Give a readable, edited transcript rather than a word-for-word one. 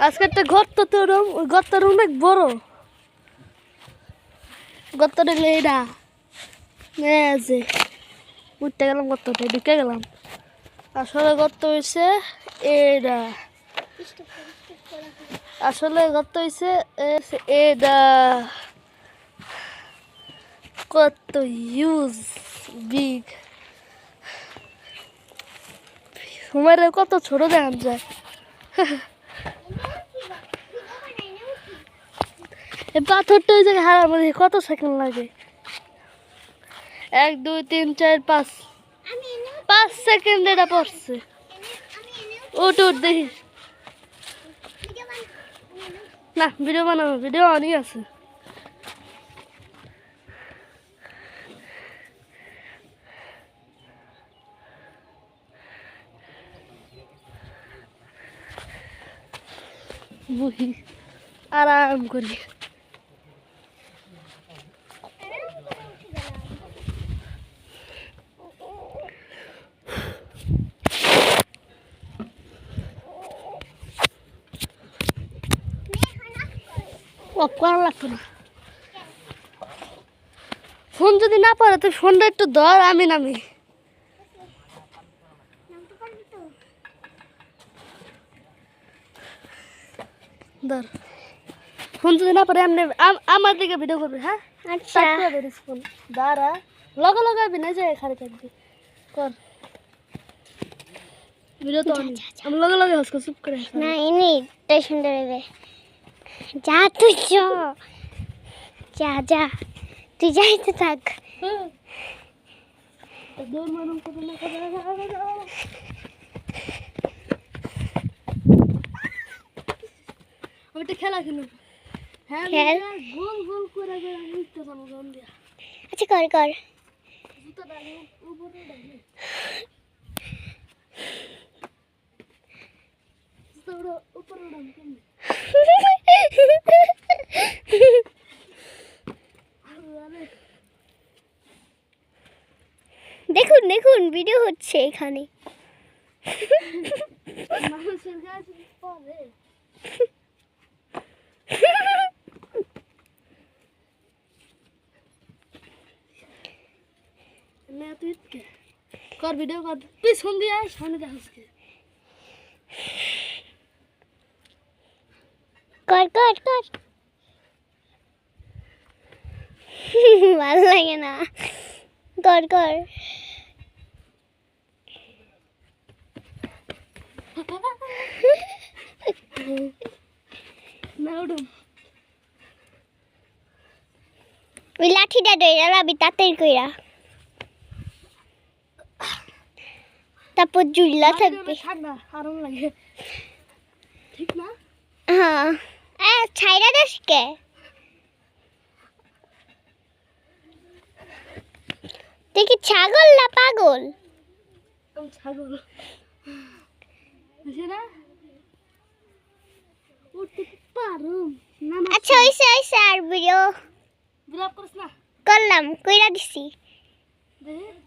আজকে একটা গর্তটা অনেক বড়। গর্তটা লেডা আছে, উঠতে গেলাম, গর্তটা ঢুকে গেলাম। আসলে গর্ত হয়েছে এটা, আসলে গর্ত হয়েছে এটা। কত ইউজ বিগ, তোমার কত ছোট দেখান যায়। এই পাথরটা ওই জায়গায় হারার মধ্যে কত সেকেন্ড লাগে? 1 2 3 4 5 সেকেন্ড এটা পড়ছে। উঠ দেখি না, ভিডিও বানাবো, ভিডিও অনই আছে। বুঝি আরাম করি। করা লাগতো না, ফোন যদি না পারে তো ফোনটা একটু ধর, আমি নামি। ধর, ফোন যদি না পারে এমনি আমার দিকে ভিডিও করবে। হ্যাঁ আচ্ছা, ফোন দাঁড়া, লগে লাগাবি না যে এখানে থাকবি। কর ভিডিও তো আমি লগে লগে হস চুপ করে। না এনে তাই সুন্দর হবে। যা তুই যা যা, তুই যাইতে থাক। দৌড় মারুম কত না কত। আমি তো খেলা খেলব। হ্যাঁ খেল। গোল গোল করে আমি উঠতে যাবো গান দিয়া। আচ্ছা কর কর। জুতা ডালি উপরে ডালি, জুতা উপরে ডালি কেমনে? দেখুন দেখুন, ভিডিও হচ্ছে এখানে। মানুষের কাছে পড়ে না, তুই কর ভিডিও কর, পিছন দিয়ে সামনে দেখাসকে। কর কর কর। ভালো লাগে না, কর কর। না উঠুম, ওই লাঠিটা ধরে রাবি তাড়াতাড়ি কইরা, তারপর জুইলা থাকবে। ঠান্ডা আরাম লাগে, ঠিক না? হ্যাঁ ছাইরা দেশ কে? তুই কি ছাগল না পাগল? ছাগল না উঠতে পারুম না। আচ্ছা হইছে হইছে, আর ভিডিও ব্লগ করিস না, করলাম, কইরা দিছি। দেখি